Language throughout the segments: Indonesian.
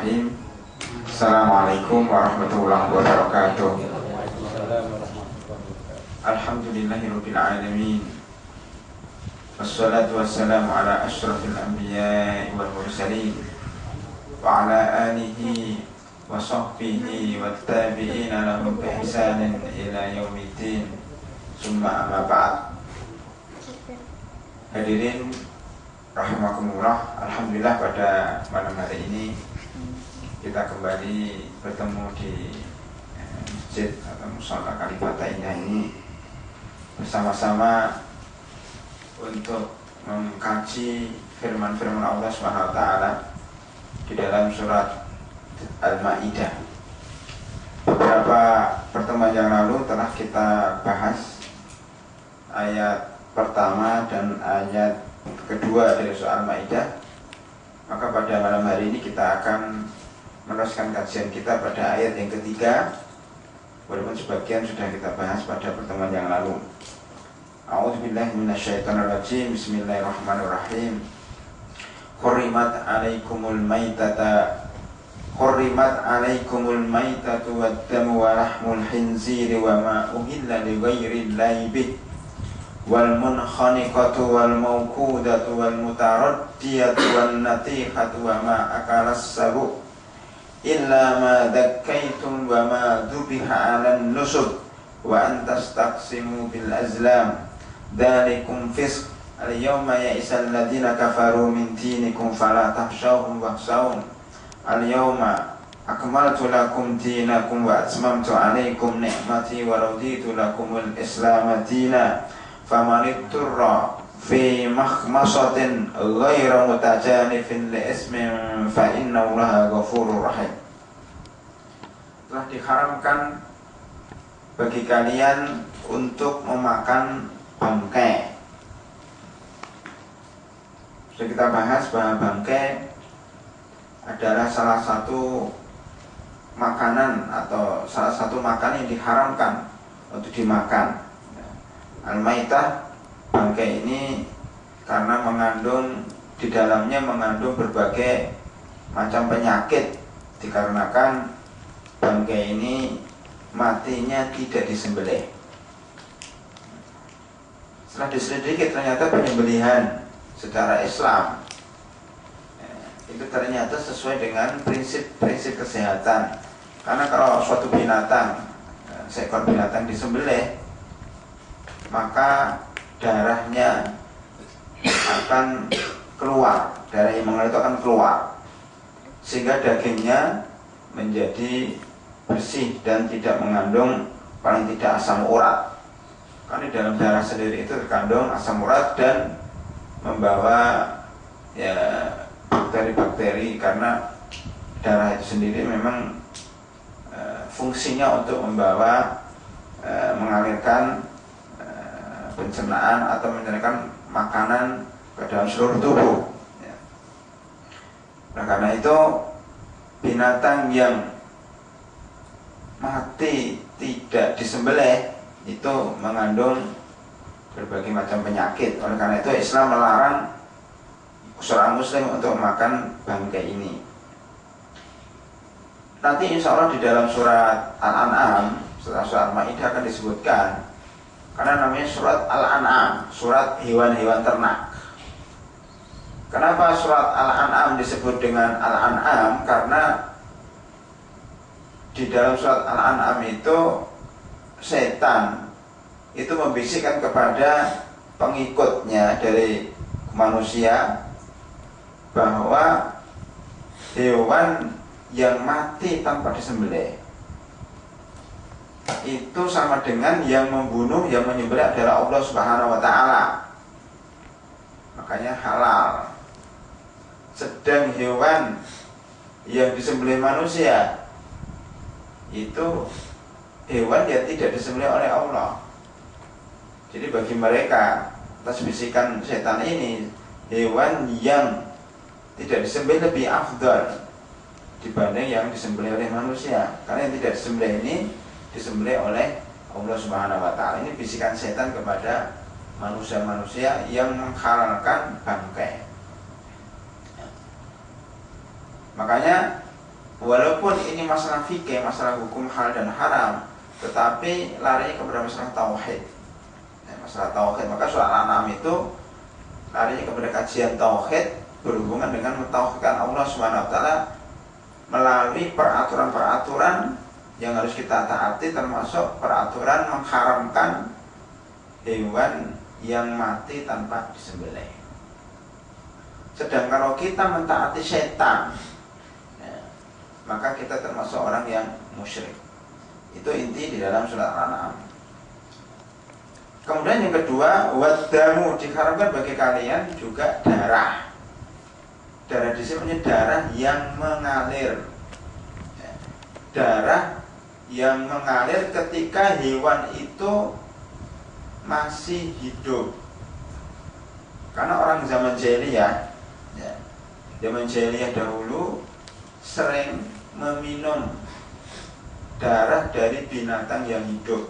Bismillahirrahmanirrahim. Assalamualaikum warahmatullahi wabarakatuh. Alhamdulillahirabbil alamin. Wassalatu wassalamu ala asyrafil anbiya'i wal mursalin wa ala alihi wa sahbihi wat tabi'ina lahum bi ihsanin ila yaumiddin. Summa amma ba'd. Hadirin rahimakumullah, alhamdulillah pada malam hari ini kita kembali bertemu di masjid atau mushola Kalibata Indah ini bersama-sama untuk mengkaji firman-firman Allah Subhanahu wa taala di dalam surat Al-Maidah. Beberapa pertemuan yang lalu telah kita bahas ayat pertama dan ayat kedua dari soal Maidah. Maka pada malam hari ini kita akan meneruskan kajian kita pada ayat yang ketiga, walaupun sebagian sudah kita bahas pada pertemuan yang lalu. A'udzubillahi minasyaitonirrajim. Bismillahirrahmanirrahim. Hurrimat alaikumul maitatu wad-damu wa lahmul khinziri wa ma uhilla li ghairillahi bih wal munkhaniqatu wal mawqudatu wal mutaraddiyatu wan natihatu wa ma akalas sabu illa ma dakkaitum wa ma dhubiha 'alan nusub wa an tastaqsimu bil azlam dzalikum fisq al yawma ya'isal ladzina kafaru min dinikum fala tahshawhum wakhshawun al yawma akmaltu lakum dinakum wa atmamtu 'alaikum ni'mati wa raditu lakumul islam dinan famanitturra fi makhmasatin ghayra mutajanifin li ismin fa innallaha ghafurur rahim. Telah diharamkan bagi kalian untuk memakan bangkai. Sudah kita bahas bahwa bangkai adalah salah satu makanan atau salah satu makanan yang diharamkan untuk dimakan. Al-Maitah, bangkai ini karena di dalamnya mengandung berbagai macam penyakit, dikarenakan bangkai ini matinya tidak disembelih. Setelah diselidiki ternyata penyembelihan secara Islam itu ternyata sesuai dengan prinsip-prinsip kesehatan. Karena kalau suatu binatang, seekor binatang disembelih, maka darahnya akan keluar, darah yang mengalir itu akan keluar, sehingga dagingnya menjadi bersih dan tidak mengandung paling tidak asam urat. Karena di dalam darah sendiri itu terkandung asam urat dan membawa bakteri-bakteri, karena darah itu sendiri memang fungsinya untuk membawa mengalirkan pencernaan atau menyediakan makanan ke dalam seluruh tubuh. Nah, karena itu binatang yang mati tidak disembelih itu mengandung berbagai macam penyakit. Oleh karena itu Islam melarang seorang muslim untuk makan bangkai ini. Nanti insya Allah di dalam surat Al-An'am, setelah surat Al-Maidah akan disebutkan, karena namanya surat Al-An'am, surat hewan-hewan ternak. Kenapa surat Al-An'am disebut dengan Al-An'am? Karena di dalam surat Al-An'am itu setan itu membisikkan kepada pengikutnya dari manusia bahwa hewan yang mati tanpa disembelih itu sama dengan yang membunuh, yang menyembelih adalah Allah Subhanahu wa taala. Makanya halal. Sedang hewan yang disembelih manusia itu hewan yang tidak disembelih oleh Allah. Jadi bagi mereka, atas bisikan setan ini, hewan yang tidak disembelih lebih afdal dibanding yang disembelih oleh manusia. Karena yang tidak disembelih ini disembelih oleh Allah Subhanahu wa taala. Ini bisikan setan kepada manusia-manusia yang menghalalkan bangkai. Makanya walaupun ini masalah fikih, masalah hukum hal dan haram, tetapi larinya kepada masalah tauhid. Masalah tauhid, maka surah Al-An'am itu larinya kepada kajian tauhid berhubungan dengan mentauhidkan Allah Subhanahu wa taala melalui peraturan-peraturan yang harus kita taati, termasuk peraturan mengharamkan hewan yang mati tanpa disembelih. Sedang kalau kita mentaati setan, ya, maka kita termasuk orang yang musyrik. Itu inti di dalam surat Al-An'am. Kemudian yang kedua, wadamu, diharamkan bagi kalian juga darah. Darah di sini darah yang mengalir. Darah yang mengalir ketika hewan itu masih hidup. Karena orang zaman jahiliyah, ya, zaman jahiliyah dahulu sering meminum darah dari binatang yang hidup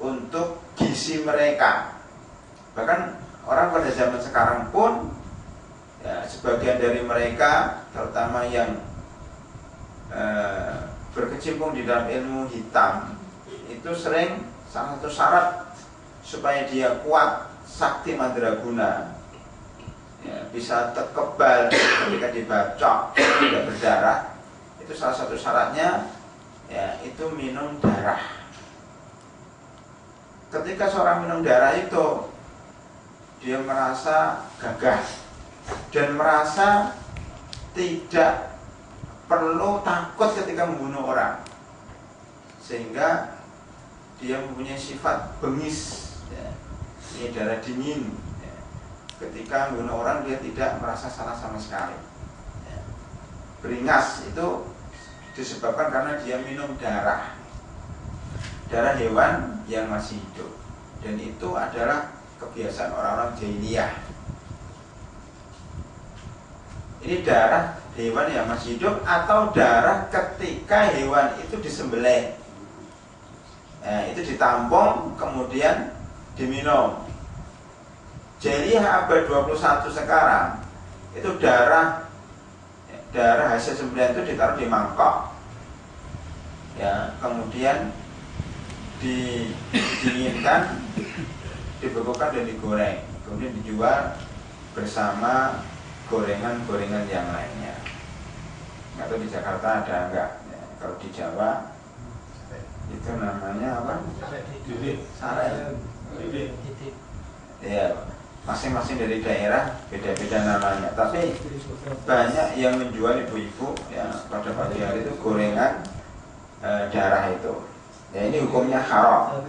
untuk gizi mereka. Bahkan orang pada zaman sekarang pun, ya, sebagian dari mereka, terutama yang berkecimpung di dalam ilmu hitam, itu sering salah satu syarat supaya dia kuat sakti mandraguna, ya, bisa terkebal ketika dibacok tidak berdarah, itu salah satu syaratnya, ya, itu minum darah. Ketika seorang minum darah itu, dia merasa gagah dan merasa tidak perlu takut ketika membunuh orang, sehingga dia mempunyai sifat bengis, ya. Ini darah dingin, ya. Ketika membunuh orang dia tidak merasa salah sama sekali, ya. Beringas itu disebabkan karena dia minum darah hewan yang masih hidup, dan itu adalah kebiasaan orang-orang jahiliyah. Ini darah hewan yang masih hidup atau darah ketika hewan itu disembelih. Nah, itu ditampung kemudian diminum. Jahiliyah abad 21 sekarang itu darah hasil sembelihan itu ditaruh di mangkok, ya, kemudian didinginkan, dibekukan dan digoreng, kemudian dijual bersama gorengan-gorengan yang lainnya. Nggak tahu di Jakarta ada enggak, ya, kalau di Jawa itu namanya apa? Sare. Ya, masing-masing dari daerah beda-beda namanya. Tapi banyak yang menjual ibu-ibu, ya, pada pagi hari itu gorengan darah itu. Ya, ini hukumnya haram.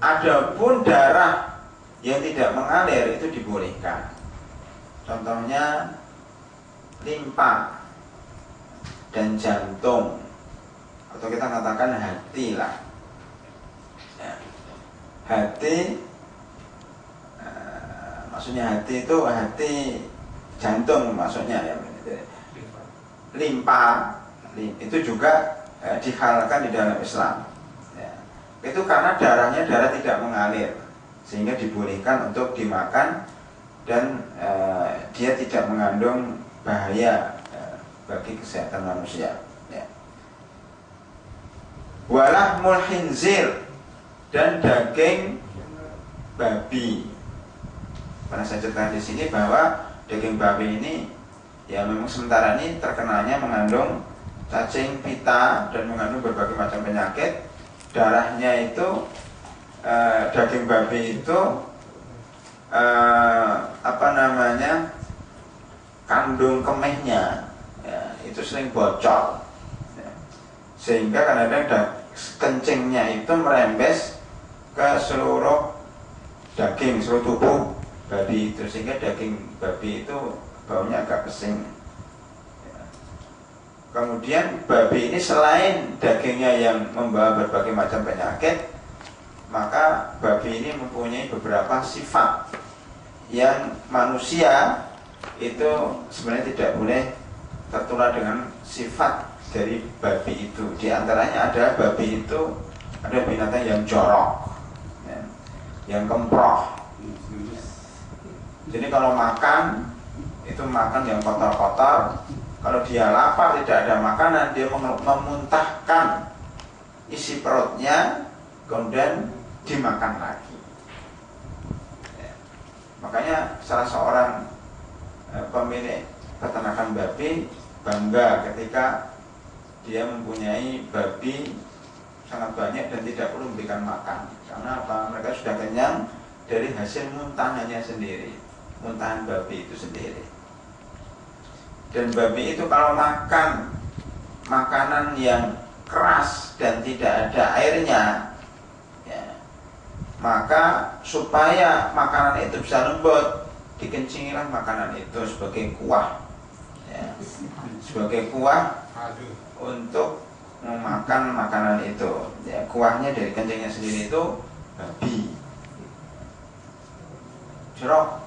Adapun darah yang tidak mengalir itu dibolehkan. Contohnya limpa dan jantung, atau kita katakan hati lah, ya. Hati, maksudnya hati itu hati jantung maksudnya, ya. Limpa itu juga dihalalkan di dalam Islam, ya. Itu karena darahnya darah tidak mengalir, sehingga dibolehkan untuk dimakan dan dia tidak mengandung bahaya bagi kesehatan manusia, ya. Walahmul khinzir, dan daging babi. Pernah saya ceritakan di sini bahwa daging babi ini, ya, memang sementara ini terkenalnya mengandung cacing pita dan mengandung berbagai macam penyakit. Darahnya itu, daging babi itu kandung kemihnya, ya, itu sering bocor, ya. Sehingga kadang-kadang kencingnya itu merembes ke seluruh daging, seluruh tubuh babi itu, sehingga daging babi itu baunya agak pesing, ya. Kemudian babi ini selain dagingnya yang membawa berbagai macam penyakit, maka babi ini mempunyai beberapa sifat yang manusia itu sebenarnya tidak boleh tertular dengan sifat dari babi itu. Di antaranya adalah babi itu ada binatang yang jorok, ya, yang kemproh, Jadi kalau makan itu makan yang kotor-kotor. Kalau dia lapar tidak ada makanan, dia memuntahkan isi perutnya, kemudian dimakan lagi. Ya. Makanya salah seorang pemilik peternakan babi bangga ketika dia mempunyai babi sangat banyak dan tidak perlu memberikan makan. Karena apa? Mereka sudah kenyang dari hasil muntahannya sendiri, muntahan babi itu sendiri. Dan babi itu kalau makan makanan yang keras dan tidak ada airnya, ya, maka supaya makanan itu bisa lembut, dikencingilah makanan itu sebagai kuah, ya, sebagai kuah untuk memakan makanan itu. Ya, kuahnya dari kencingnya sendiri itu babi, jeruk.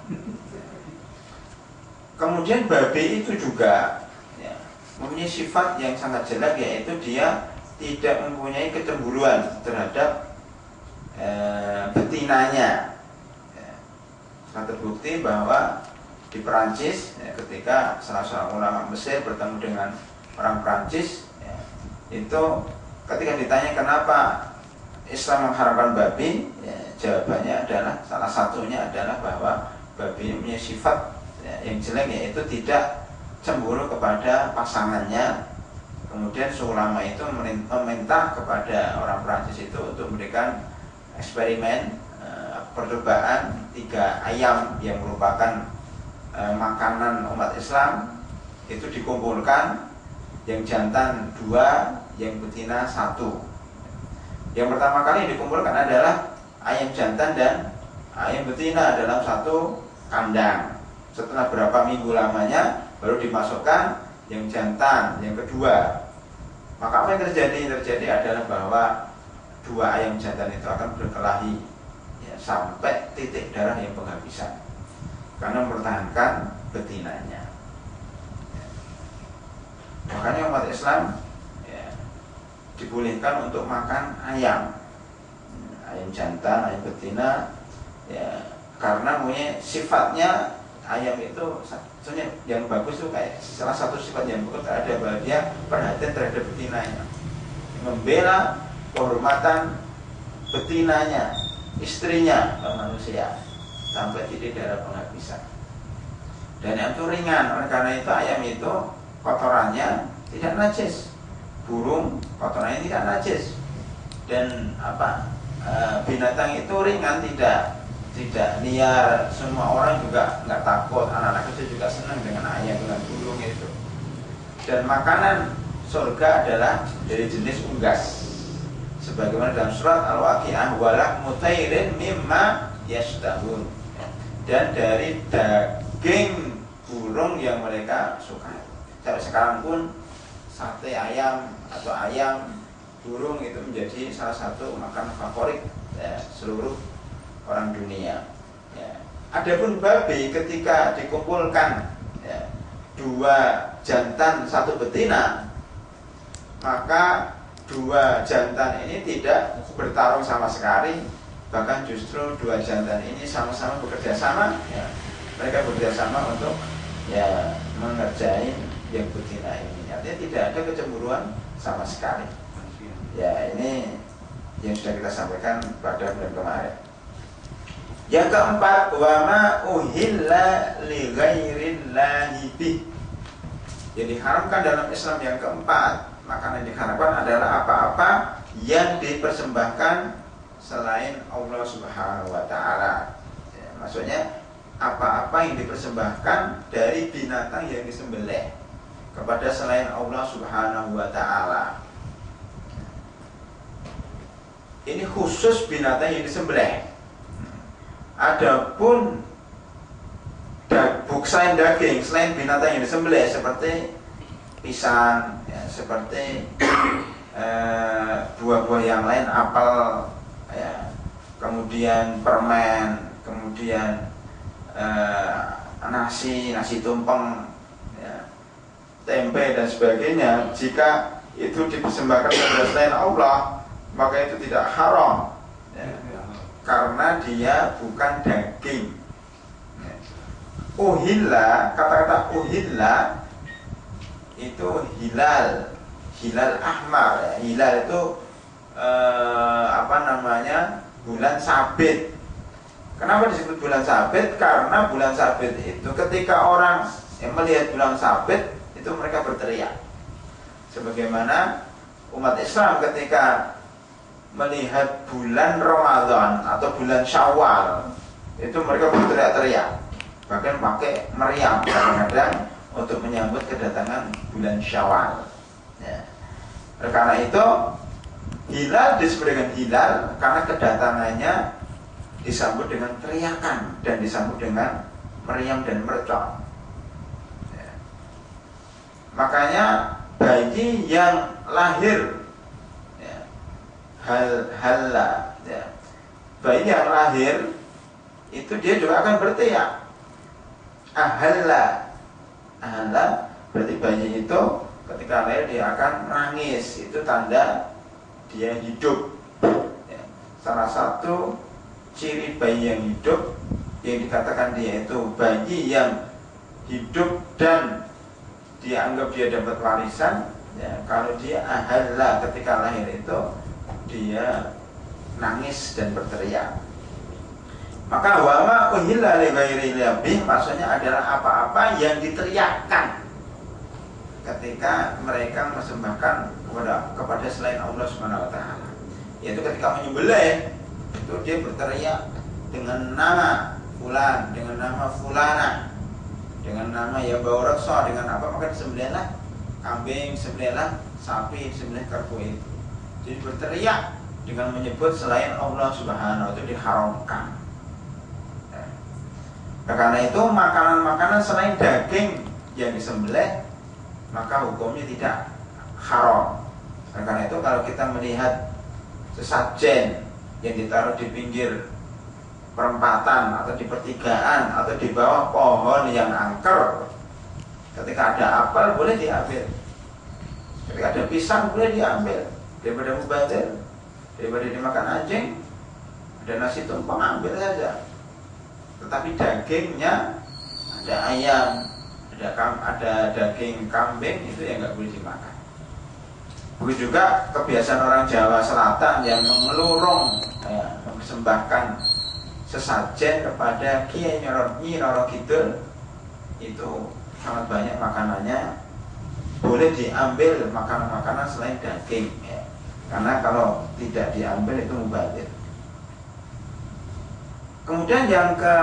Kemudian babi itu juga ya, mempunyai sifat yang sangat jelek, yaitu dia tidak mempunyai kecemburuan terhadap betinanya. Ya, telah terbukti bahwa di Perancis ya, ketika salah seorang ulama Mesir bertemu dengan orang Perancis ya, itu ketika ditanya kenapa Islam mengharamkan babi, ya, jawabannya adalah salah satunya adalah bahwa babi ini punya sifat ya, yang jelek, yaitu tidak cemburu kepada pasangannya. Kemudian ulama itu meminta kepada orang Prancis itu untuk memberikan eksperimen percobaan 3 ayam yang merupakan makanan umat Islam itu dikumpulkan, yang jantan 2, yang betina 1. Yang pertama kali dikumpulkan adalah ayam jantan dan ayam betina dalam satu kandang. Setelah berapa minggu lamanya baru dimasukkan yang jantan yang kedua. Maka apa yang terjadi adalah bahwa 2 ayam jantan itu akan berkelahi ya, sampai titik darah yang penghabisan karena mempertahankan betinanya. Makanya umat Islam ya, dibolehkan untuk makan ayam jantan, ayam betina ya, karena punya sifatnya. Ayam itu sebenarnya yang bagus itu kayak salah satu sifat yang bagus ada bahwa dia perhatian terhadap betinanya, membela kehormatan betinanya, istrinya manusia sampai titik darah penghabisan. Dan yang itu ringan, oleh karena itu ayam itu kotorannya tidak najis, burung kotorannya tidak najis, dan binatang itu ringan, tidak liar. Semua orang juga nggak takut, anak-anak kecil juga senang dengan ayam, dengan burung itu. Dan makanan surga adalah dari jenis unggas, sebagaimana dalam surat Al-Waqiah, walah mutairin mimma yashtahun, dan dari daging burung yang mereka suka. Sampai sekarang pun sate ayam atau ayam burung itu menjadi salah satu makanan favorit ya, seluruh orang dunia. Ya. Adapun babi ketika dikumpulkan ya, 2 jantan 1 betina, maka 2 jantan ini tidak bertarung sama sekali, bahkan justru 2 jantan ini sama-sama bekerja sama. Ya. Mereka bekerja sama untuk ya mengerjain yang betina ini. Artinya tidak ada kecemburuan sama sekali. Ya, ini yang sudah kita sampaikan pada bulan kemarin. Yang keempat, wa ma uhilla li ghairillahi bih. Yang diharamkan dalam Islam yang keempat, makanan yang diharamkan adalah apa-apa yang dipersembahkan selain Allah Subhanahu wa taala. Ya, maksudnya apa-apa yang dipersembahkan dari binatang yang disembelih kepada selain Allah Subhanahu wa taala. Ini khusus binatang yang disembelih. Adapun selain daging, selain binatang yang disembelih seperti pisang, ya, seperti buah-buah yang lain, apel, ya, kemudian permen, kemudian nasi tumpeng, ya, tempe dan sebagainya. Jika itu dipersembahkan kepada selain Allah, maka itu tidak haram. Ya, karena dia bukan daging. Uhilla, kata-kata uhilla itu hilal, hilal ahmar ya. Hilal itu bulan sabit. Kenapa disebut bulan sabit? Karena bulan sabit itu ketika orang yang melihat bulan sabit itu mereka berteriak. Sebagaimana umat Islam ketika melihat bulan Ramadan atau bulan Syawal itu mereka berteriak-teriak, bahkan pakai meriam kadang-kadang untuk menyambut kedatangan bulan Syawal ya. Karena itu hilal disebut dengan hilal karena kedatangannya disambut dengan teriakan dan disambut dengan meriam dan mercon ya. Makanya bayi yang lahir ya, halla ya. Bayi yang lahir itu dia juga akan berteriak ahalla. Ahalla berarti bayi itu ketika lahir dia akan menangis, itu tanda dia hidup ya. Salah satu ciri bayi yang hidup yang dikatakan dia itu bayi yang hidup dan dianggap dia dapat warisan ya, kalau dia ahalla ketika lahir itu dia nangis dan berteriak. Maka wama uhilla li ghairillahi bih maksudnya adalah apa-apa yang diteriakkan ketika mereka mempersembahkan kepada selain Allah Subhanahu wa taala. Yaitu ketika menyembelih itu dia berteriak dengan nama fulan, dengan nama fulana, dengan nama ya bauraksa, dengan apa, maka disembelihlah kambing, disembelihlah sapi, disembelih kerbau itu. Jadi berteriak dengan menyebut selain Allah Subhanahu wa taala itu diharamkan. Nah, karena itu makanan-makanan selain daging yang disembelih maka hukumnya tidak haram. Nah, karena itu kalau kita melihat sesajen yang ditaruh di pinggir perempatan atau di pertigaan atau di bawah pohon yang angker, ketika ada apel boleh diambil, ketika ada pisang boleh diambil, daripada mubazir, daripada dimakan anjing, ada nasi tumpeng ambil saja. Tetapi dagingnya ada ayam, ada daging kambing itu yang nggak boleh dimakan. Begitu juga kebiasaan orang Jawa Selatan yang mengelurung mempersembahkan sesajen kepada Kiai Nyi Roro Kidul, itu sangat banyak makanannya boleh diambil makanan-makanan selain daging ya. Karena kalau tidak diambil itu mubazir. Kemudian yang ke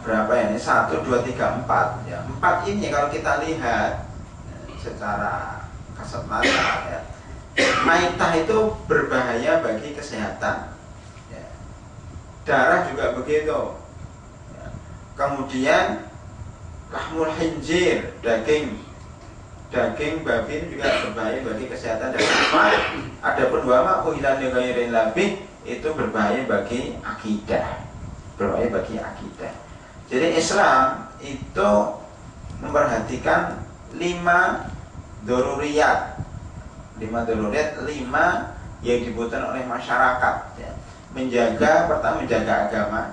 berapa ya ini? 1, 2, 3, 4 ya. 4 ini kalau kita lihat secara kasat mata ya, maitah itu berbahaya bagi kesehatan ya. Darah juga begitu ya. Kemudian lahmul khinzir, daging babi ini juga berbahaya bagi kesehatan dan iman. Adapun wama uhilla li ghairillahi itu berbahaya bagi akidah. Berbahaya bagi akidah. Jadi Islam itu memperhatikan 5 daruriyat, 5 yang dibutuhkan oleh masyarakat ya. Pertama menjaga agama,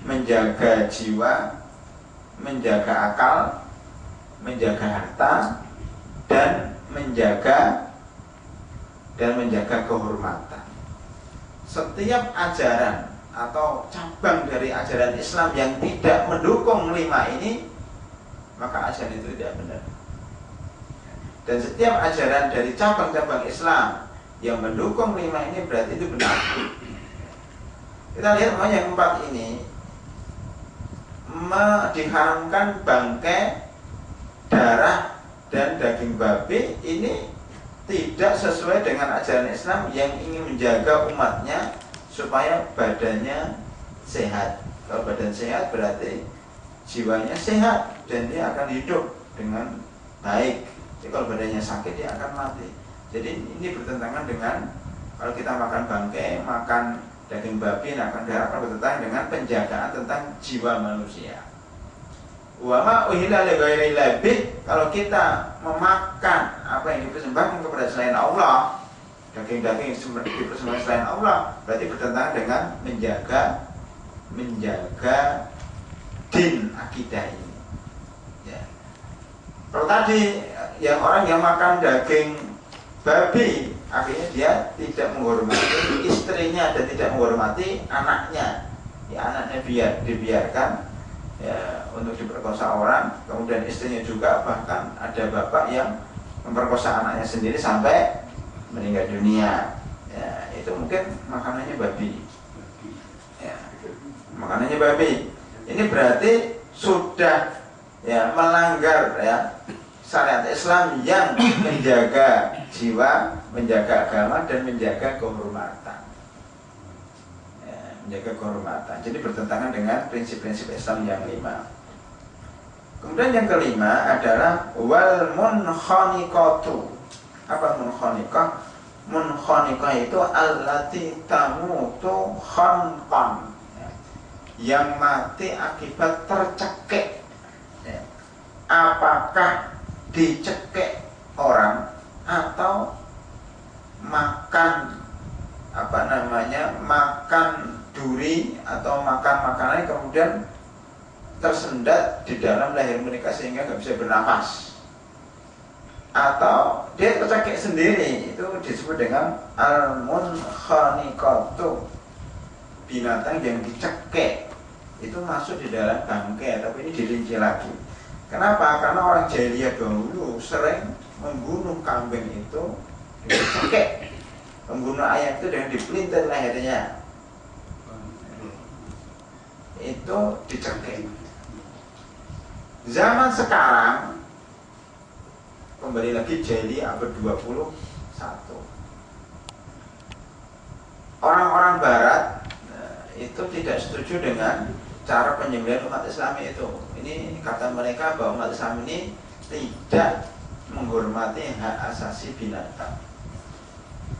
menjaga jiwa, menjaga akal, menjaga harta, dan menjaga kehormatan. Setiap ajaran atau cabang dari ajaran Islam yang tidak mendukung 5 ini, maka ajaran itu tidak benar. Dan setiap ajaran dari cabang-cabang Islam yang mendukung 5 ini berarti itu benar. Kita lihat yang 4 ini diharamkan bangkai, darah, dan daging babi. Ini tidak sesuai dengan ajaran Islam yang ingin menjaga umatnya supaya badannya sehat. Kalau badan sehat berarti jiwanya sehat dan dia akan hidup dengan baik. Jadi kalau badannya sakit dia akan mati. Jadi ini bertentangan dengan kalau kita makan bangkai, makan daging babi, akan darah bertentangan dengan penjagaan tentang jiwa manusia. Wa ma uhilla li ghairillahi, kalau kita memakan apa yang dipersembahkan kepada selain Allah, daging-daging yang dipersembahkan selain Allah, berarti bertentangan dengan menjaga din akidah ini. Ya. Kalau tadi yang orang yang makan daging babi, akhirnya dia tidak menghormati istrinya dan tidak menghormati anaknya. Ya, anaknya dibiarkan ya, untuk diperkosa orang, kemudian istrinya juga, bahkan ada bapak yang memperkosa anaknya sendiri sampai meninggal dunia. Ya, itu mungkin makanannya babi. Ya, makanannya babi. Ini berarti sudah ya melanggar ya syariat Islam yang menjaga jiwa, menjaga agama dan menjaga kehormatan. Ya, menjaga kehormatan. Jadi bertentangan dengan prinsip-prinsip Islam yang 5. Kemudian yang kelima adalah wal munkhaniqatu. Apa munkhaniqah? Munkhaniqah itu allati tamutu khanqan, ya, yang mati akibat tercekik. Ya. Apakah dicekik orang atau makan makan duri atau makan makanan kemudian tersendat di dalam leher mereka sehingga nggak bisa bernafas, atau dia tercekik sendiri, itu disebut dengan al-munkhaniqatu, binatang yang dicekik. Itu masuk di dalam bangkai, tapi ini dirinci lagi. Kenapa? Karena orang jahiliyah dahulu sering membunuh kambing itu dicekik, membunuh ayam itu dengan dipelintir lehernya, itu dicekik. Zaman sekarang kembali lagi jahiliyah abad 21. Orang-orang barat itu tidak setuju dengan cara penyembelihan umat Islam itu. Ini kata mereka bahwa umat Islam ini tidak menghormati hak asasi binatang.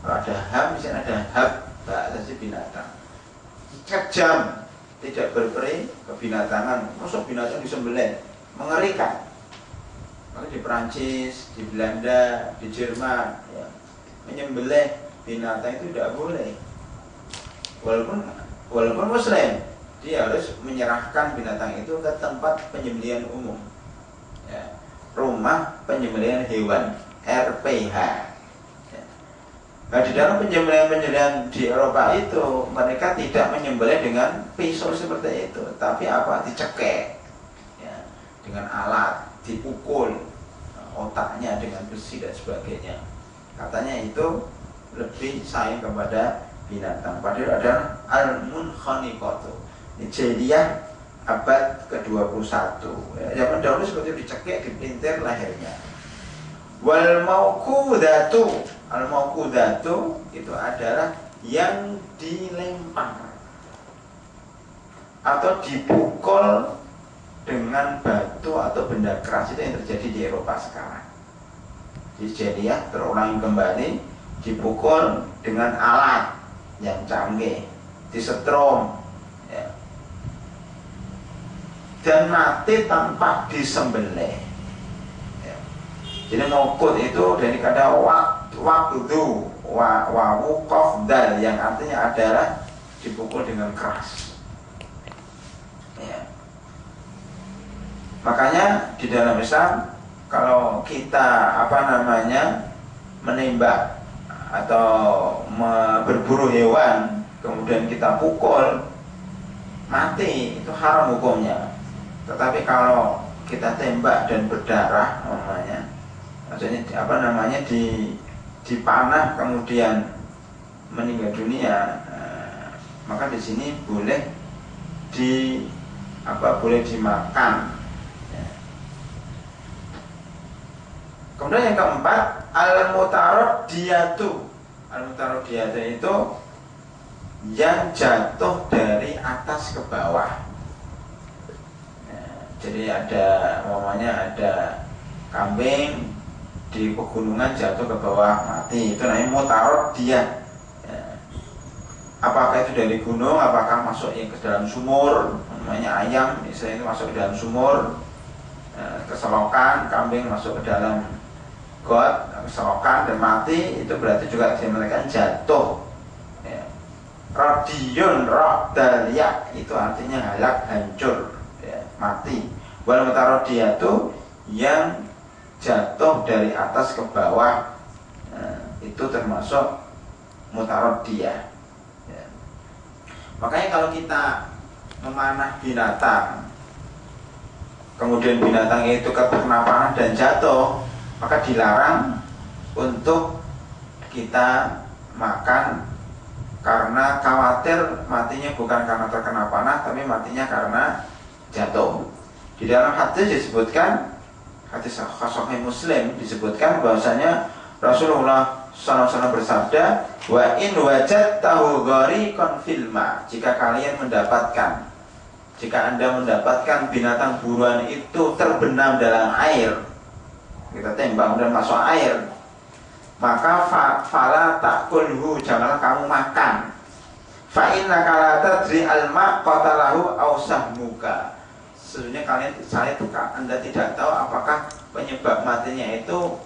Kalau ada HAM, misalnya ada hak asasi binatang. Kejam, tidak berperi kebinatangan. Masuk binatang disembelih, mengerikan. Maka di Perancis, di Belanda, di Jerman, ya, menyembelih binatang itu tidak boleh. Walaupun Muslim, dia harus menyerahkan binatang itu ke tempat penyembelihan umum, ya, rumah penyembelihan hewan (RPH). Ya. Nah, di dalam penyembelihan di Eropa itu mereka tidak menyembelih dengan pisau seperti itu, tapi dicekik, ya, dengan alat, dipukul otaknya dengan besi dan sebagainya. Katanya itu lebih sayang kepada binatang. Padahal ada al-munkhaniqatu. Ini jahiliyah abad ke-21. Zaman dahulu seperti itu, dicekik, dipelintir lehernya. Wal mauqudatu. Al mauqudatu itu adalah yang dilempar atau dipukul dengan batu atau benda keras. Itu yang terjadi di Eropa sekarang. Di jahiliyah terulang kembali, dipukul dengan alat yang canggih, disetrum, ya, dan mati tanpa disembelih. Ya. Jadi mauqud itu dari kata waqdu wawu qaf dal, yang artinya adalah dipukul dengan keras. Ya. Makanya di dalam Islam kalau kita menembak atau berburu hewan kemudian kita pukul mati, itu haram hukumnya. Tetapi kalau kita tembak dan berdarah maksudnya dipanah kemudian meninggal dunia, maka di sini boleh boleh dimakan. Kemudian yang keempat, al-mutaradiyatu. Al-mutaradiyatu itu yang jatuh dari atas ke bawah. Ya, jadi ada kambing di pegunungan jatuh ke bawah mati, itu namanya mutaradiyah. Ya. Apakah itu dari gunung, apakah masuk ke dalam sumur, namanya ayam misalnya itu masuk ke dalam sumur, keselokan, kambing masuk ke dalam got, keselokan dan mati, itu berarti juga mereka jatuh. Ya. Radiun radalya itu artinya halak, hancur. Ya. mati. Wal mutaradiyatu yang jatuh dari atas ke bawah, itu termasuk mutaradiyah. Ya. Makanya kalau kita memanah binatang, kemudian binatang itu kena panah dan jatuh, maka dilarang untuk kita makan, karena khawatir matinya bukan karena terkena panah, tapi matinya karena jatuh. Di dalam hadis disebutkan, hadis Sahih Muslim disebutkan bahwasanya Rasulullah SAW bersabda, wa in wajadtahu ghariqan fil ma, jika kalian mendapatkan, jika Anda mendapatkan binatang buruan itu terbenam dalam air, kita tembak dan masuk air, maka fala takulhu, janganlah kamu makan. Fa inna kala tadri alma qatalahu aw sahmuka, sesungguhnya Anda tidak tahu apakah penyebab matinya itu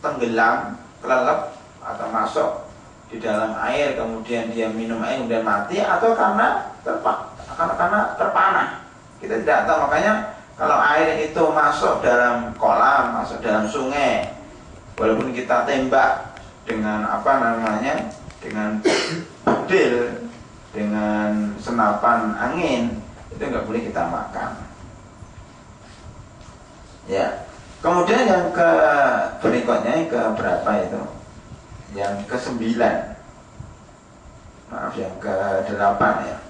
tenggelam, kelelep, atau masuk di dalam air kemudian dia minum air kemudian mati, atau karena terpanah. Kita tidak tahu. Makanya kalau air itu masuk dalam kolam, masuk dalam sungai, walaupun kita tembak dengan dengan bedil, dengan senapan angin, itu nggak boleh kita makan. Ya. Kemudian yang ke berikutnya, yang ke berapa itu? Yang ke-9. Maaf, yang ke-8 ya.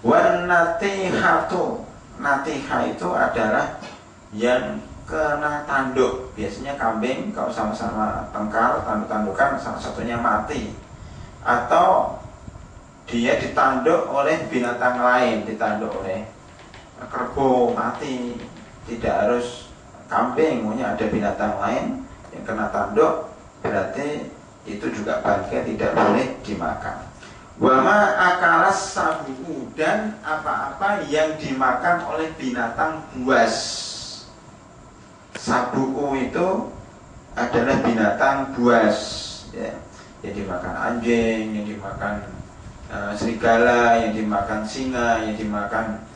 Wan natihatu, natihah itu adalah yang kena tanduk. Biasanya kambing kalau sama-sama tengkar, tanduk-tandukan, salah satunya mati, atau dia ditanduk oleh binatang lain, ditanduk oleh kerbau, mati. Tidak harus kambing, maunya ada binatang lain yang kena tanduk, berarti itu juga bangkai, tidak boleh dimakan. Wama akalas sabuhu, dan apa-apa yang dimakan oleh binatang buas. Sabuhu itu adalah binatang buas, ya. Yang dimakan anjing, yang dimakan serigala, yang dimakan singa, yang dimakan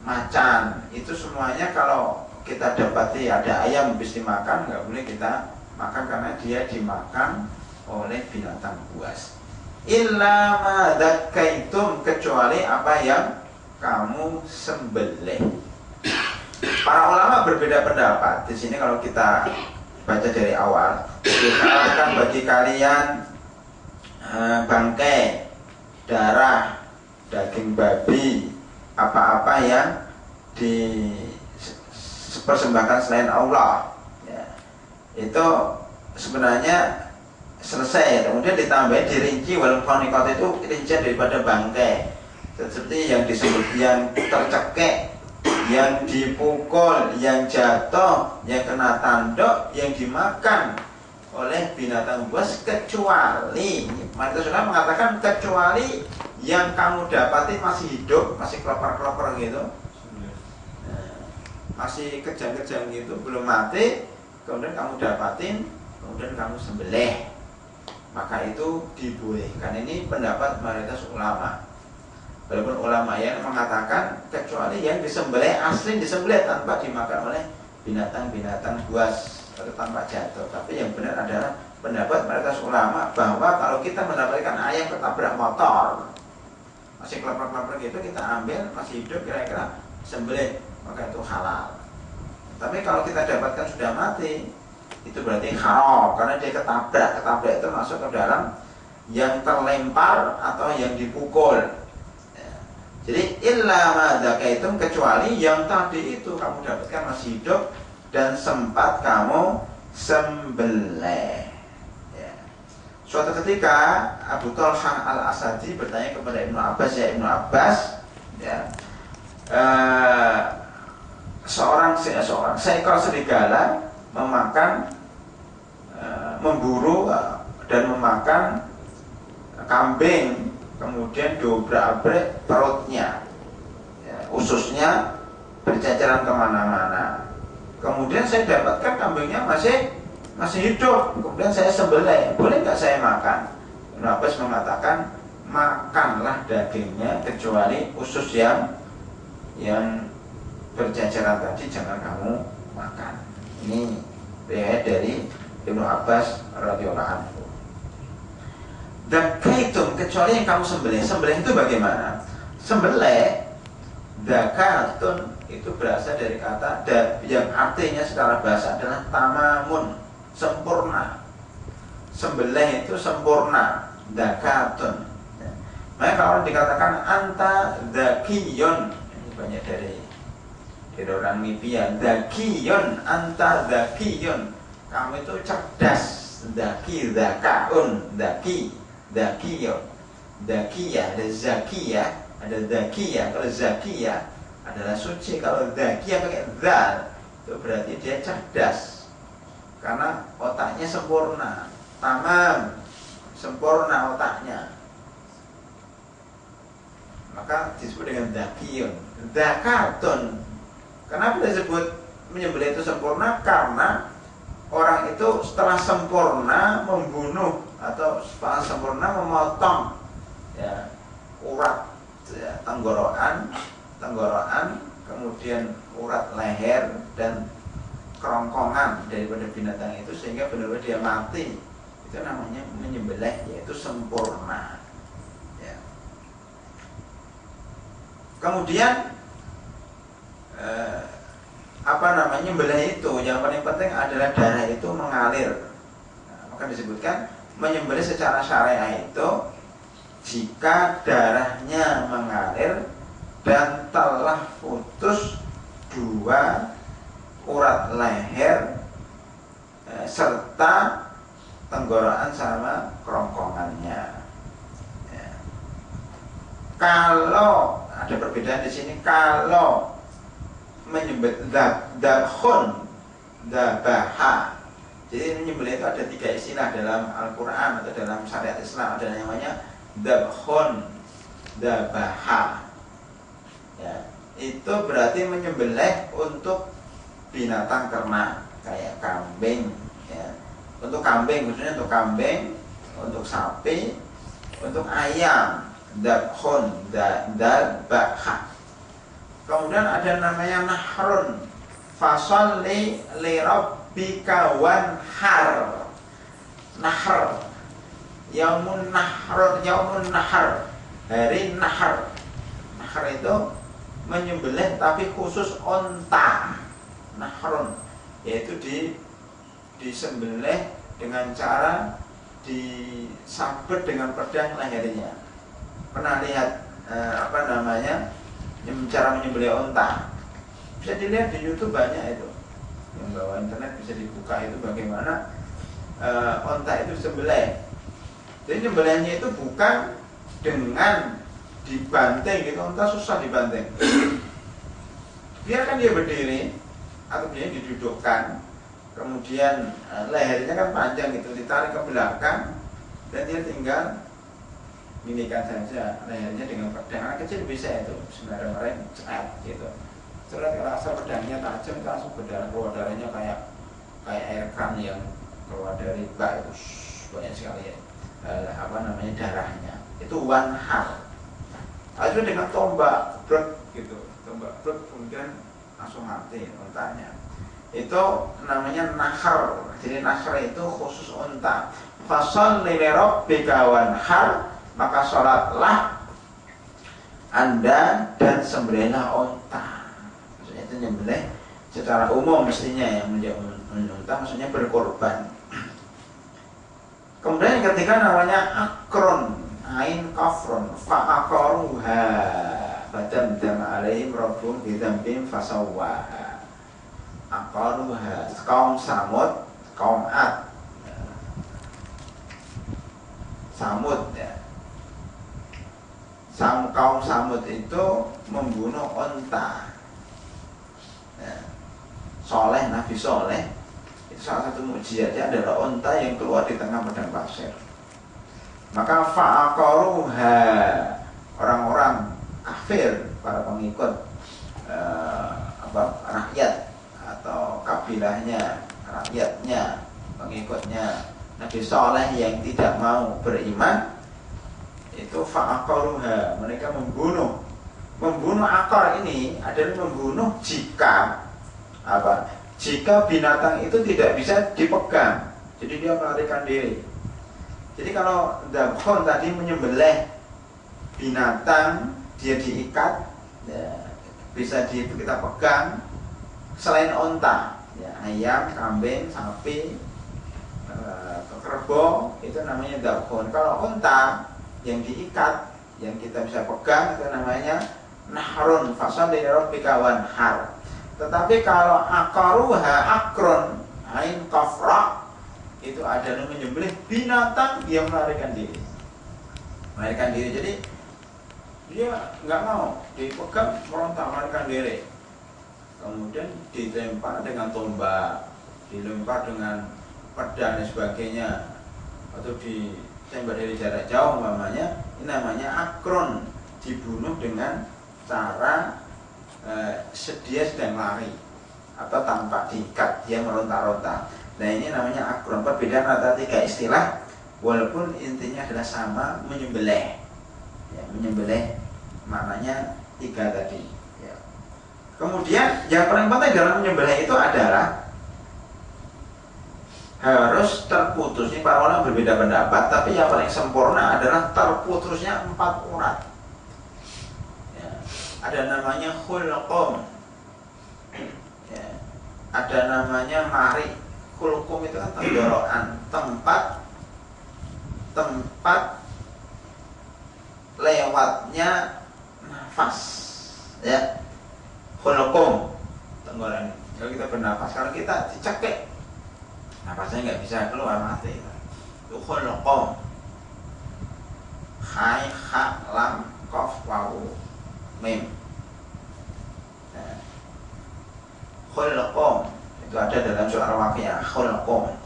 macan. Itu semuanya kalau kita dapati ada ayam habis dimakan, nggak boleh kita makan karena dia dimakan oleh binatang buas. Illa ma dzakaitum, kecuali apa yang kamu sembelih. Para ulama berbeda pendapat. Di sini kalau kita baca dari awal, dikatakan bagi kalian bangkai, darah, daging babi, apa-apa yang dipersembahkan selain Allah, ya, itu sebenarnya selesai. Kemudian ditambah dirinci, walaupun nikot itu rincian daripada bangkai, seperti yang disebut, yang tercekek, yang dipukul, yang jatuh, yang kena tanduk, yang dimakan oleh binatang buas, kecuali, Maka sudah mengatakan kecuali yang kamu dapati masih hidup, masih kelopar-kelopar gitu, masih kejang-kejang gitu, belum mati, kemudian kamu dapatin, kemudian kamu sembelih, maka itu dibolehkan. Ini pendapat mayoritas ulama. Walaupun ulama yang mengatakan kecuali yang disembelih, asli disembelih tanpa dimakan oleh binatang-binatang buas atau tanpa jatuh. Tapi yang benar adalah pendapat mayoritas ulama bahwa kalau kita mendapatkan ayam ketabrak motor, masih kelopar-kelopar gitu, kita ambil masih hidup, kira-kira sembelih, maka itu halal. Tapi kalau kita dapatkan sudah mati, itu berarti haram, karena dia ketabrak itu masuk ke dalam yang terlempar atau yang dipukul. Jadi illa ma dzakaitum, kecuali yang tadi itu kamu dapatkan masih hidup dan sempat kamu sembelih. Ya. Suatu ketika Abu Thalhah Al-Asadi bertanya kepada Ibnu Abbas, ya Ibnu Abbas, ya, seorang seekor serigala memburu dan memakan kambing, kemudian dobrak-abrik perutnya, ya, ususnya berceceran kemana-mana. Kemudian saya dapatkan kambingnya masih hidup, kemudian saya sembelih, boleh nggak saya makan? Ibnu Abbas mengatakan makanlah dagingnya, kecuali usus yang berceceran tadi jangan kamu makan. Ini riwayat dari Ibnu Abbas radhiyallahu anhu. Dzakaitum, kecuali yang kamu sembelih. Sembelih itu bagaimana? Sembelih dzakatun itu berasal dari kata yang artinya secara bahasa adalah tamamun, sempurna. Sembelih itu sempurna, dzakatun. Maka kalau dikatakan anta dzakiyun, ini banyak dari orang Libya, dzakiyun, anta dzakiyun, kamu itu cerdas, dzaki, dzakaun, dzaki, dzakiyun, dzakiyah, ada zakiyah, ada dzakiyah. Kalau zakiyah adalah suci, kalau dzakiyah pakai dzal, itu berarti dia cerdas, karena otaknya sempurna, tamam, sempurna otaknya. Maka disebut dengan dzakiyun. Dzakatun, kenapa disebut menyembelih itu sempurna? Karena orang itu setelah sempurna membunuh atau setelah sempurna memotong ya, urat ya, tenggorokan, kemudian urat leher dan kerongkongan daripada binatang itu sehingga benar-benar dia mati. Itu namanya menyembelih, yaitu sempurna. Ya. Kemudian menyembelih itu yang paling penting adalah darah itu mengalir. Maka disebutkan menyembelih secara syariah itu jika darahnya mengalir dan telah putus dua urat leher serta tenggorokan sama kerongkongannya. Ya. Kalau ada perbedaan di sini, kalau menyembelih dabhun, dabaha. Jadi menyembelih itu ada 3 istilah dalam Al-Quran atau dalam syariat Islam. Ada yang namanya dabhun, dabaha. Ya, itu berarti menyembelih untuk binatang ternak kayak kambing. Ya. Untuk kambing, khususnya untuk kambing, untuk sapi, untuk ayam. Dabhun, dabaha. Kemudian ada namanya nahrun, fasolli li rabbika wanhar. Nahr, yaumun nahrun, yaumun nahar, hari nahar. Nahar itu menyembelih tapi khusus onta. Nahrun, yaitu disembelih dengan cara disabet dengan pedang lehernya. Pernah lihat cara menyembelih onta? Bisa dilihat di YouTube, banyak itu. Yang bawa internet bisa dibuka itu bagaimana onta itu disembelih. Jadi nyembelihnya itu bukan dengan dibanting gitu, onta susah dibanting. Biarkan dia berdiri atau dia didudukkan, kemudian lehernya kan panjang gitu, ditarik ke belakang dan dia tinggal minikan saja lehernya dengan pedang. Anak kecil bisa itu sebenarnya cepat gitu. Setelah rasa pedangnya tajam, langsung berdarah, keluar darahnya kayak air kran yang keluar dari bak itu banyak sekali ya. Darahnya. Itu wanhar. Itu dengan tombak brek gitu, tombak brek kemudian langsung mati untanya. Itu namanya nahar. Jadi nahar itu khusus unta. Fasholli li rabbika wanhar, maka sholatlah Anda dan sembelihlah unta. Maksudnya itu nyembelih secara umum mestinya yang menjadi unta, maksudnya berkorban. Kemudian yang ketiga namanya akron, ain kafron, fa'aqaruha, fadamdam alaihim rabbuhum bidzambihim fasawwaha. Aqaruha, kaum Samud, kaum Ad. Samud ya. Kaum Samud itu membunuh onta. Ya. Soleh, Nabi Soleh itu salah satu mukjizatnya adalah onta yang keluar di tengah padang pasir. Maka fa'aqaruha, orang-orang kafir, para pengikut rakyat atau kabilahnya, rakyatnya, pengikutnya Nabi Soleh yang tidak mau beriman, itu fa'aqaruha, mereka membunuh Membunuh akor ini adalah membunuh jika apa? Jika binatang itu tidak bisa dipegang, jadi dia melarikan diri. Jadi kalau Dabkhon tadi menyembelih binatang, dia diikat, ya, bisa kita pegang. Selain onta, ya, ayam, kambing, sapi, kerbau, itu namanya Dabkhon. Kalau onta yang diikat, yang kita bisa pegang, itu namanya nahrun, fasal dari rabbika wanhar. Tetapi kalau akaruha akron ain kafra, itu adalah menyembelih binatang yang melarikan diri. Melarikan diri, jadi dia nggak mau dipegang, meronta, melarikan diri. Kemudian dilempar dengan tombak, dilempar dengan pedang dan sebagainya, atau ditembak dari jarak jauh umpamanya. Ini namanya akron, dibunuh dengan cara dia sedang lari atau tanpa diikat, dia meronta-ronta. Nah, ini namanya akron. Perbedaan antara tiga istilah walaupun intinya adalah sama, menyembelih, ya, menyembelih maknanya tiga tadi, ya. Kemudian yang paling penting dalam menyembelih itu adalah harus terputus. Ini para ulama berbeda pendapat, tapi yang paling sempurna adalah terputusnya 4 urat. Ada namanya khulqum, ya. Ada namanya mari. Khulqum itu kan tenggorokan, tempat lewatnya nafas, ya. Khulqum, tenggorokan. Kalau kita bernafas, kalau kita dicekik, nafasnya nggak bisa keluar, mati. Itu khulqum. Hai, ha, lam, qaf, wawu, mim. Khulqum itu ada dalam surah Al-Waqiah, khulqum.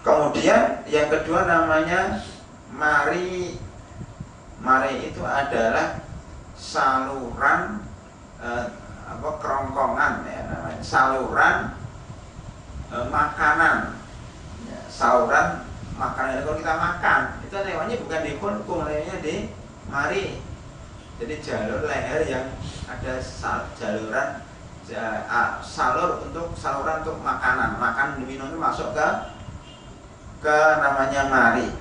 Kemudian yang kedua namanya mari. Mari itu adalah saluran kerongkongan, ya, namanya saluran makanan, ya, saluran makanan. Kalau kita makan itu lewatnya bukan di khulqum, lewatnya di mari. Jadi jalur leher yang ada jaluran salur untuk saluran untuk makanan, makan minum itu masuk ke namanya mari.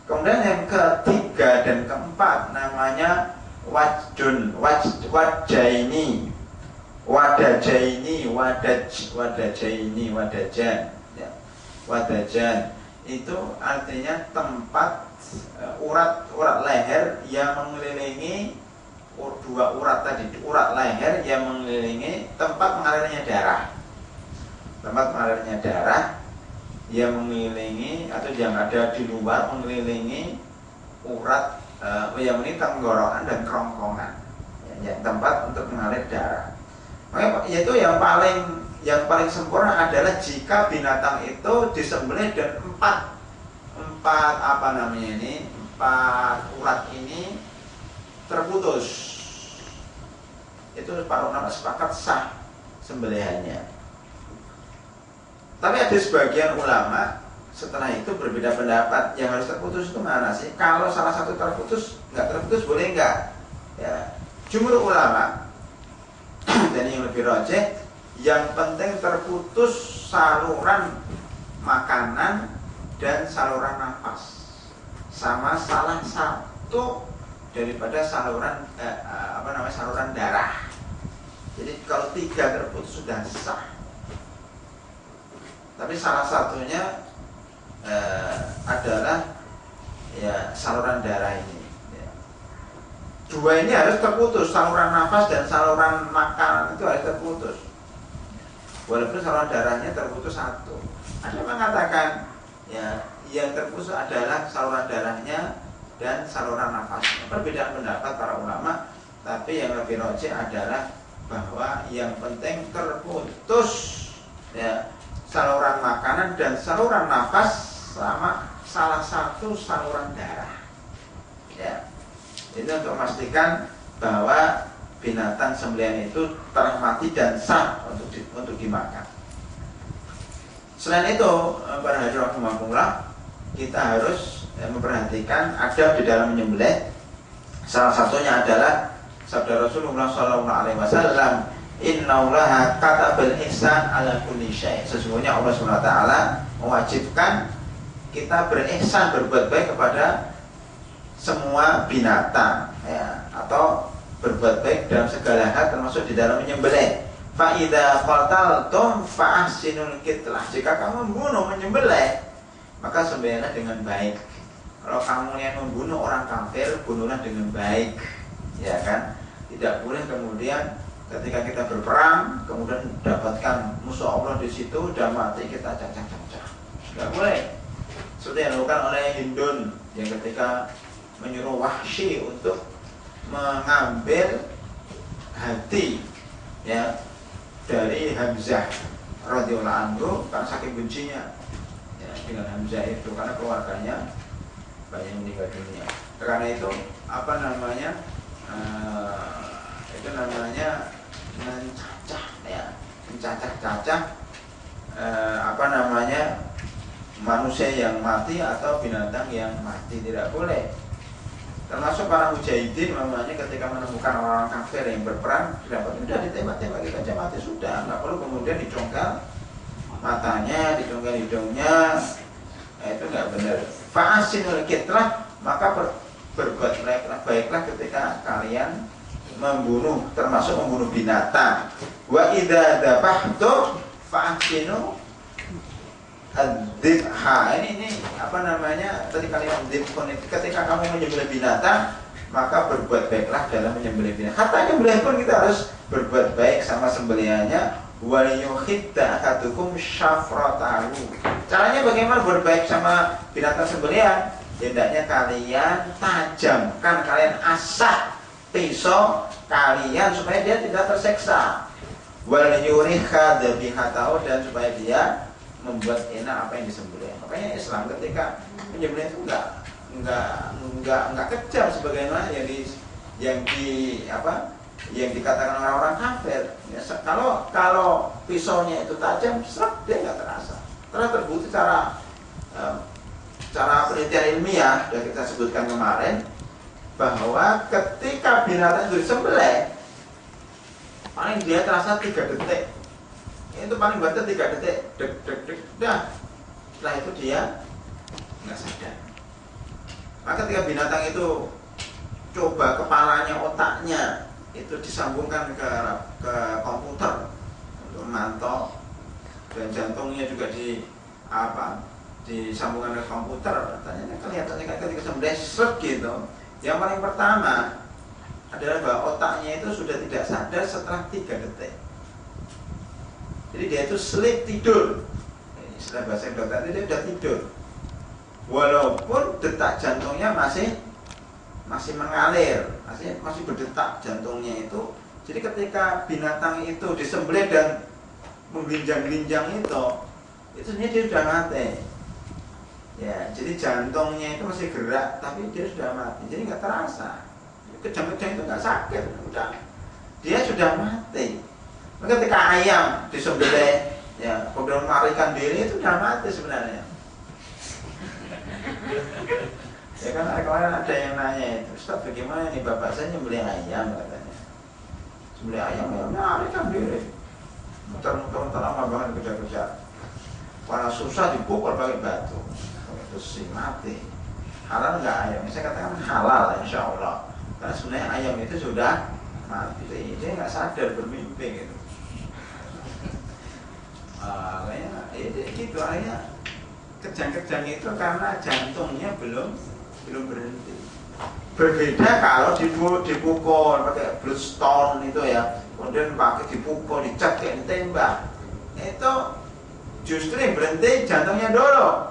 Kemudian yang ketiga dan keempat namanya wajun, wajaini, wadajaini, wadajan, ya. Wadajan itu artinya tempat urat leher yang mengelilingi dua urat tadi, urat leher yang mengelilingi tempat mengalirnya darah, yang mengelilingi atau yang ada di luar mengelilingi urat yang ini tenggorokan dan kerongkongan, ya, tempat untuk mengalir darah. Makanya yaitu yang paling sempurna adalah jika binatang itu disembelih dan empat urat ini terputus. Itu para ulama sepakat sah sembelihannya. Tapi ada sebagian ulama setelah itu berbeda pendapat, yang harus terputus itu mana sih? Kalau salah satu terputus, nggak terputus boleh nggak? Ya, jumhur ulama dan yang lebih rajih, yang penting terputus saluran makanan dan saluran nafas, sama salah satu daripada saluran saluran darah. Jadi kalau 3 terputus sudah sah. Tapi salah satunya adalah ya saluran darah ini. Ya. 2 ini harus terputus, saluran nafas dan saluran makanan itu harus terputus. Walaupun saluran darahnya terputus 1. Ada yang mengatakan ya yang terputus adalah saluran darahnya dan saluran nafasnya. Perbedaan pendapat para ulama, tapi yang lebih rajih adalah bahwa yang penting terputus ya saluran makanan dan saluran nafas sama salah satu saluran darah. Ya. Ini untuk memastikan bahwa binatang sembelihan itu telah mati dan sah untuk dimakan. Selain itu, para hadirin rahimakumullah, kita harus memperhatikan adab di dalam menyembelih. Salah satunya adalah sabda Rasulullah SAW, Innallaha katabal ihsan ala kulli syai'. Sesungguhnya Allah SWT mewajibkan kita berihsan, berbuat baik kepada semua binatang, ya, atau berbuat baik dalam segala hal termasuk di dalam menyembelih. Fa idza qataltum fa ahsinul qitlah. Jika kamu membunuh, menyembelih, maka sembelihlah dengan baik. Kalau kamu yang membunuh orang kafir, bunuhlah dengan baik, ya kan? Tidak boleh kemudian ketika kita berperang kemudian dapatkan musuh Allah di situ udah mati kita cacah-cacah. Tidak boleh. Seperti yang dilakukan oleh Hindun yang ketika menyuruh Wahsy untuk mengambil hati, ya, dari Hamzah radhiyallahu anhu karena saking bencinya, ya, dengan Hamzah itu karena keluarganya banyak yang meninggal dunia. Karena itu apa namanya? Itu namanya mencacah, ya, mencacah-cacah apa namanya, manusia yang mati atau binatang yang mati, tidak boleh. Termasuk para mujahidin namanya ketika menemukan orang kafir yang berperang, dapat sudah ditembak-tembak kita aja mati sudah, nggak perlu kemudian dicongkel matanya, dicongkel hidungnya, itu nggak benar. Fa'asinul qitlah, maka berbuat baiklah ketika kalian membunuh, termasuk membunuh binatang. Wa idza dzabhtum fa'ahsinu ad-dzibha. Ini apa namanya? Tadi kalimat dzibhun, ketika kamu menyembelih binatang, maka berbuat baiklah dalam menyembelih binatang. Hatta menyembelih pun kita harus berbuat baik sama sembelihannya. Wa yuhidda ahadukum syafratahu. Caranya bagaimana berbaik sama binatang sembelihan? Hendaknya kalian tajamkan, kalian asah pisau kalian supaya dia tidak tersiksa. Wal yuriha dzabihatahu, dan supaya dia membuat enak apa yang disembelih. Makanya Islam ketika menyembelih itu enggak kejam sebagaimana yang dikatakan orang-orang kafir. Ya, kalau pisaunya itu tajam, serak, dia nggak terasa. Karena terbukti cara penelitian ilmiah yang kita sebutkan kemarin, bahwa ketika binatang itu disembelih, paling dia terasa 3 detik. Itu paling banter 3 detik, dek, dah. Setelah itu dia nggak sadar. Maka ketika binatang itu coba kepalanya, otaknya itu disambungkan ke komputer untuk memantau, dan jantungnya juga disambungkan ke komputer, katanya kelihatannya ketika sembelih seret gitu. Yang paling pertama adalah bahwa otaknya itu sudah tidak sadar setelah 3 detik. Jadi dia itu sleep, tidur. Istilah bahasa dokter, dia sudah tidur. Walaupun detak jantungnya masih mengalir, masih berdetak jantungnya itu. Jadi ketika binatang itu disembelih dan mengginjang-ginjang itu sebenarnya dia sudah mati. Ya, jadi jantungnya itu masih gerak, tapi dia sudah mati. Jadi nggak terasa. Kejang-kejang itu nggak sakit, dia sudah mati. Ketika ayam disembelih, ya, kemudian melarikan diri, itu sudah mati sebenarnya. Ya kan kemarin ada yang nanya itu, Ustaz bagaimana nih bapak saya nyembelih ayam, katanya. Sembelih ayam ya melarikan diri, muter-muter lama banget kerja-kerja. Kalau susah dipukul pakai batu, pakai besi, mati. Halal nggak ayam? Saya katakan halal, insya Allah. Karena sebenarnya ayam itu sudah mati, dia nggak sadar bermimpi gitu. Kayaknya itu akhirnya kejang-kejang itu karena jantungnya belum berhenti. Berbeda kalau dipukul pakai bloodstone itu ya, kemudian pakai dipukul, dicek, ditembak, itu justru yang berhenti jantungnya dulu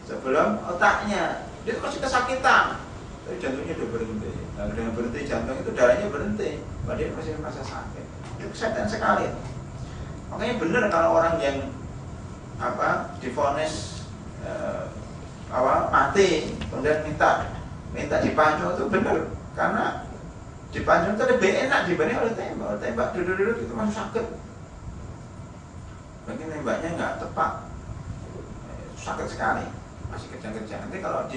sebelum otaknya. Dia masih kesakitan, tapi jantungnya udah berhenti. Nah, dengan berhenti jantung itu darahnya berhenti, padahal masih merasa sakit. Itu kesehatan sekali. Makanya benar kalau orang yang divonis mati kemudian minta dipancung, itu benar, karena dipancung itu lebih enak dibanding oleh tembak duduk itu masih sakit. Bagi nembaknya nggak tepat, sakit sekali, masih kejang-kejang. Nanti kalau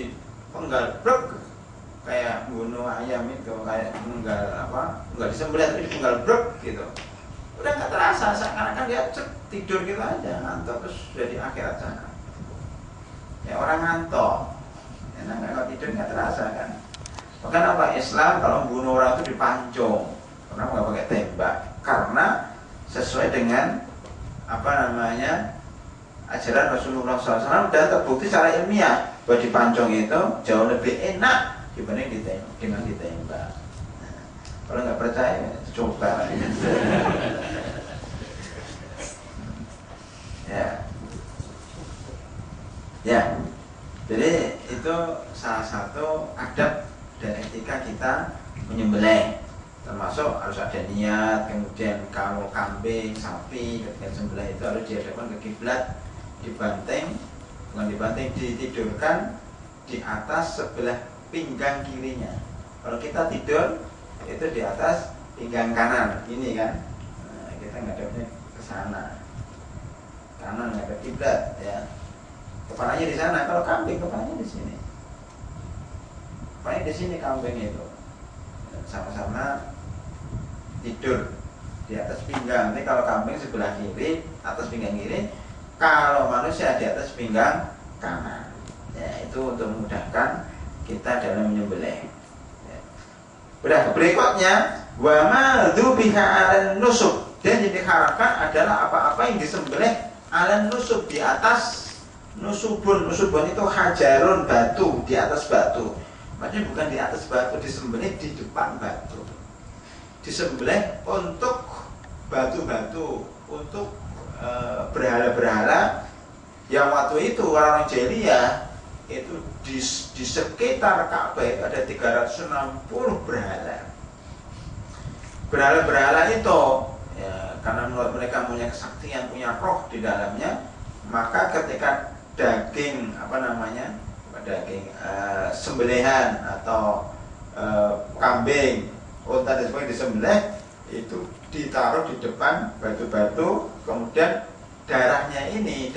penggal brek, kayak bunuh ayam itu, kayak enggak disembelih tapi dipenggal brek gitu. Udah nggak terasa, seakan-akan dia tidur gitu aja, ngantuk terus sudah di akhirat sana. Ya orang ngantuk, enak nggak tidur nggak terasa kan. Bahkan apa Islam kalau membunuh orang itu dipancung, kenapa nggak pakai tembak? Karena sesuai dengan ajaran Rasulullah SAW dan terbukti secara ilmiah bahwa dipancung itu jauh lebih enak dibanding dengan ditembak. Nah, kalau nggak percaya coba. Ya, jadi itu salah satu adab dan etika kita menyembelih, termasuk harus ada niat. Kemudian kalau kambing, sapi ketika sembelih itu harus dihadapkan ke kiblat, ditidurkan di atas sebelah pinggang kirinya. Kalau kita tidur itu di atas pinggang kanan, ini kan. Nah, kita ngadepnya ke sana, kanan ngadep kiblat ya. Kepalanya di sana. Kalau kambing kepalanya di sini. Kepalanya di sini kambing itu. Sama-sama tidur di atas pinggang. Nanti kalau kambing sebelah kiri, atas pinggang kiri. Kalau manusia di atas pinggang kanan. Ya, itu untuk memudahkan kita dalam menyembelih. Ya. Berikutnya, wa ma dzubiha 'alan nusub. Dan yang diharapkan adalah apa-apa yang disembelih 'alan nusub, di atas nusubun. Nusubun itu hajarun, batu, di atas batu. Maksudnya bukan di atas batu, disembelih di depan batu. Disembelih untuk batu-batu, untuk berhala-berhala yang waktu itu orang jahiliyah itu di sekitar Ka'bah itu ada 360 berhala. Berhala-berhala itu ya, karena menurut mereka punya kesaktian, punya roh di dalamnya, maka ketika daging sembelihan atau kambing, unta dan sebagainya disembelih itu ditaruh di depan batu-batu, kemudian darahnya ini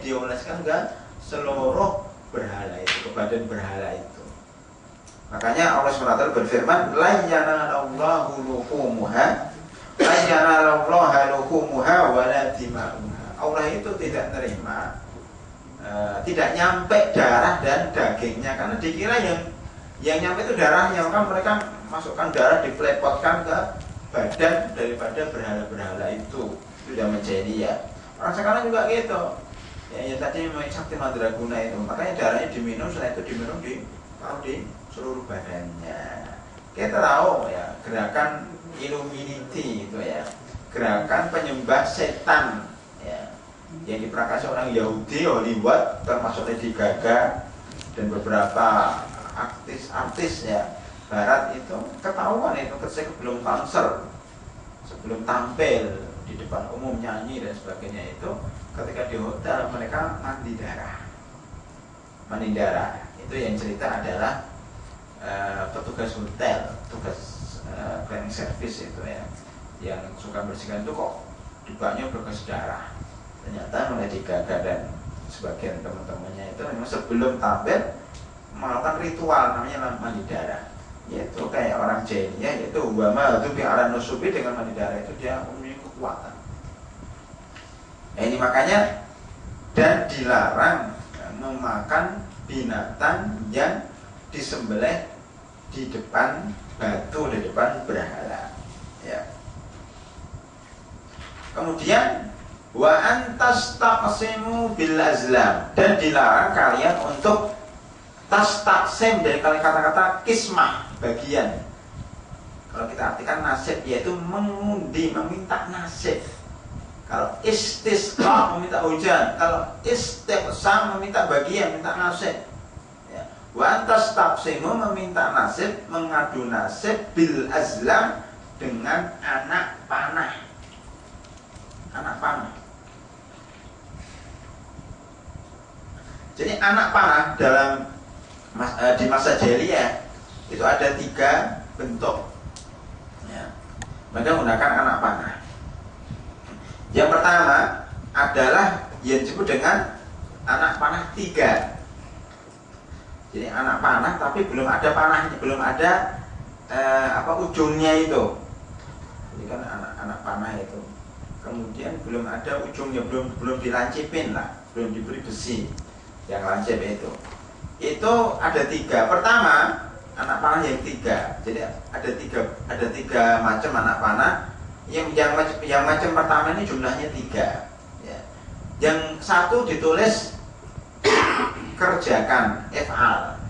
dioleskan ke seluruh berhala itu, ke badan berhala itu. Makanya Allah SWT berfirman, la yanalallahu luhumuha wa la dima'uha. Allah itu tidak terima, tidak nyampe darah dan dagingnya, karena dikira yang nyampe itu darahnya, maka mereka masukkan darah, dipelepotkan ke badan daripada berhala-berhala itu. Sudah menjadi ya. Orang sekarang juga gitu. Ya, yang tadi Sakti Mandraguna itu, makanya darahnya diminum, setelah itu diminum di seluruh badannya. Kita tahu ya, gerakan Illuminati itu ya, gerakan penyembah setan ya, yang diperakasi orang Yahudi, Hollywood, termasuk Lady Gaga dan beberapa artis ya Barat itu ketahuan itu ketika sebelum konser, sebelum tampil di depan umum nyanyi dan sebagainya itu, ketika di hotel mereka mandi darah. Itu yang cerita adalah petugas hotel, petugas cleaning service itu ya, yang suka bersihkan itu kok di baknya bekas darah. Ternyata Lady Gaga dan sebagian teman-temannya itu memang sebelum tampil melakukan ritual namanya mandi darah. Yaitu kayak orang jahiliyah, yaitu wama itu bi'aran nusubi, dengan mandi darah itu dia mempunyai kekuatan. Ini makanya dan dilarang memakan binatang yang disembelih di depan batu, di depan berhala ya. Kemudian wa antas taqsimu bil azlam, dan dilarang kalian untuk tas taksim, dari kata-kata kismah, bagian. Kalau kita artikan nasib, yaitu mengundi, meminta nasib. Kalau istisqa meminta hujan, kalau istiqsam meminta bagian, minta nasib ya. Wa antas taqsimu meminta nasib, mengadu nasib bil azlam, dengan anak panah. Anak panah. Jadi anak panah di masa jahiliyah itu ada 3 bentuk ya. Mereka menggunakan anak panah. Yang pertama adalah yang disebut dengan anak panah 3. Jadi anak panah tapi belum ada panahnya, belum ada ujungnya itu. Jadi kan anak panah itu kemudian belum ada ujungnya, belum dilancipin lah, belum diberi besi yang lancip itu. Itu ada 3. Pertama, anak panah yang 3. Jadi ada tiga macam anak panah. Yang macam pertama ini jumlahnya 3. Ya. Yang satu ditulis kerjakan, if'al.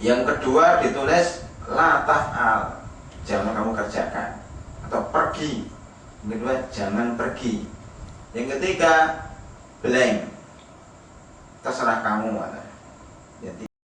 Yang kedua ditulis la taf'al, jangan kamu kerjakan, atau pergi. Yang kedua jangan pergi. Yang ketiga blank, terserah kamu.